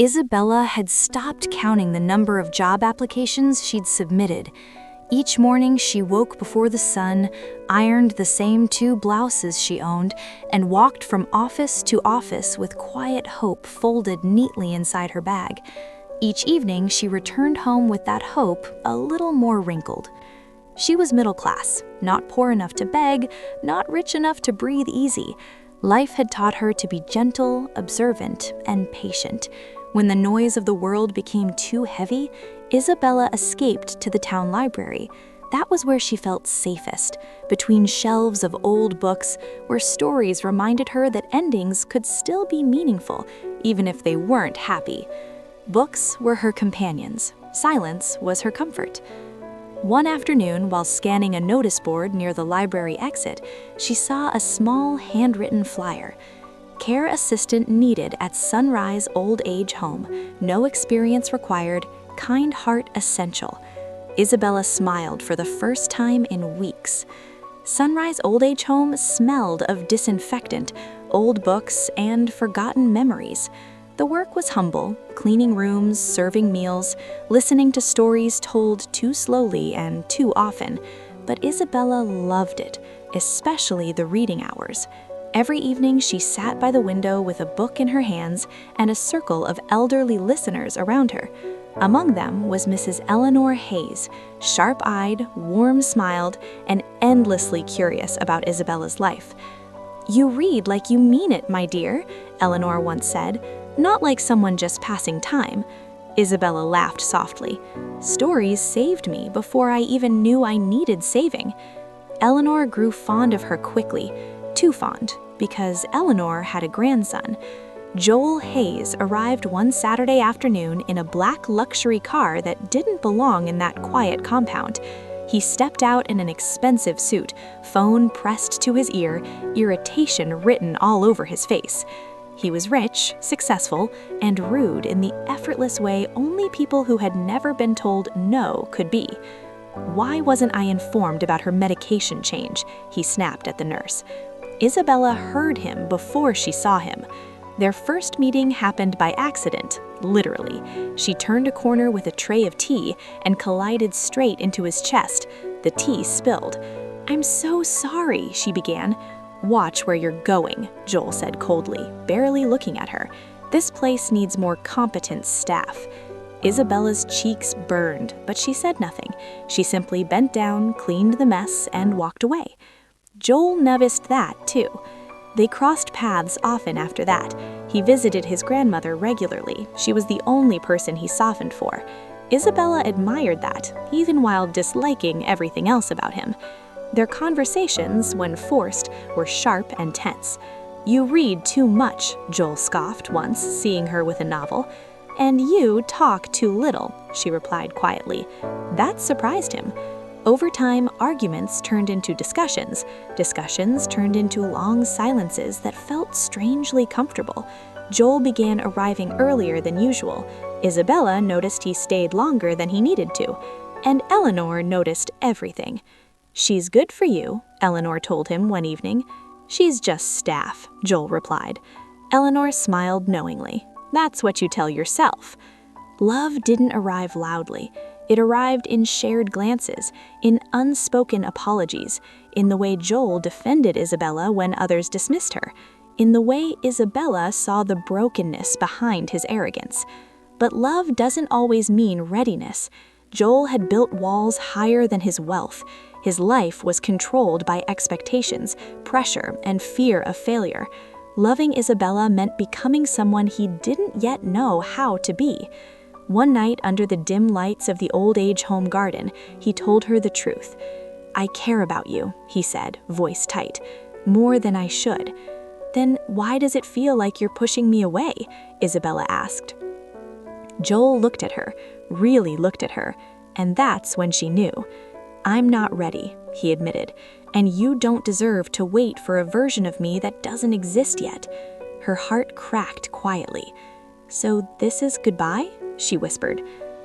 Isabella had stopped counting the number of job applications she'd submitted. Each morning, she woke before the sun, ironed the same 2 blouses she owned, and walked from office to office with quiet hope folded neatly inside her bag. Each evening, she returned home with that hope a little more wrinkled. She was middle class, not poor enough to beg, not rich enough to breathe easy. Life had taught her to be gentle, observant, and patient. When the noise of the world became too heavy, Isabella escaped to the town library. That was where she felt safest, between shelves of old books where stories reminded her that endings could still be meaningful, even if they weren't happy. Books were her companions. Silence was her comfort. One afternoon, while scanning a notice board near the library exit, she saw a small handwritten flyer. Care assistant needed at Sunrise Old Age Home. No experience required. Kind heart essential. Isabella smiled for the first time in weeks. Sunrise Old Age Home smelled of disinfectant, old books, and forgotten memories. The work was humble, cleaning rooms, serving meals, listening to stories told too slowly and too often. But Isabella loved it, especially the reading hours. Every evening, she sat by the window with a book in her hands and a circle of elderly listeners around her. Among them was Mrs. Eleanor Hayes, sharp-eyed, warm-smiled, and endlessly curious about Isabella's life. "You read like you mean it, my dear," Eleanor once said, "not like someone just passing time." Isabella laughed softly. "Stories saved me before I even knew I needed saving." Eleanor grew fond of her quickly, too fond, because Eleanor had a grandson. Joel Hayes arrived one Saturday afternoon in a black luxury car that didn't belong in that quiet compound. He stepped out in an expensive suit, phone pressed to his ear, irritation written all over his face. He was rich, successful, and rude in the effortless way only people who had never been told no could be. "Why wasn't I informed about her medication change?" he snapped at the nurse. Isabella heard him before she saw him. Their first meeting happened by accident, literally. She turned a corner with a tray of tea and collided straight into his chest. The tea spilled. "I'm so sorry," she began. "Watch where you're going," Joel said coldly, barely looking at her. "This place needs more competent staff." Isabella's cheeks burned, but she said nothing. She simply bent down, cleaned the mess, and walked away. Joel noticed that, too. They crossed paths often after that. He visited his grandmother regularly. She was the only person he softened for. Isabella admired that, even while disliking everything else about him. Their conversations, when forced, were sharp and tense. "You read too much," Joel scoffed once, seeing her with a novel. "And you talk too little," she replied quietly. That surprised him. Over time, arguments turned into discussions. Discussions turned into long silences that felt strangely comfortable. Joel began arriving earlier than usual. Isabella noticed he stayed longer than he needed to. And Eleanor noticed everything. "She's good for you," Eleanor told him one evening. "She's just staff," Joel replied. Eleanor smiled knowingly. "That's what you tell yourself." Love didn't arrive loudly. It arrived in shared glances, in unspoken apologies, in the way Joel defended Isabella when others dismissed her, in the way Isabella saw the brokenness behind his arrogance. But love doesn't always mean readiness. Joel had built walls higher than his wealth. His life was controlled by expectations, pressure, and fear of failure. Loving Isabella meant becoming someone he didn't yet know how to be. One night, under the dim lights of the old age home garden, he told her the truth. "I care about you," he said, voice tight, "more than I should." "Then why does it feel like you're pushing me away?" Isabella asked. Joel looked at her, really looked at her, and that's when she knew. "I'm not ready," he admitted, "and you don't deserve to wait for a version of me that doesn't exist yet." Her heart cracked quietly. "So this is goodbye?" she whispered.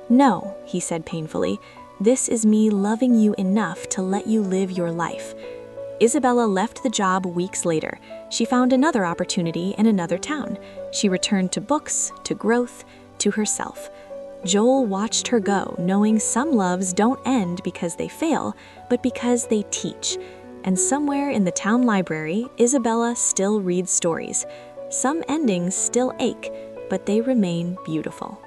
"No," he said painfully. "This is me loving you enough to let you live your life." Isabella left the job weeks later. She found another opportunity in another town. She returned to books, to growth, to herself. Joel watched her go, knowing some loves don't end because they fail, but because they teach. And somewhere in the town library, Isabella still reads stories. Some endings still ache, but they remain beautiful.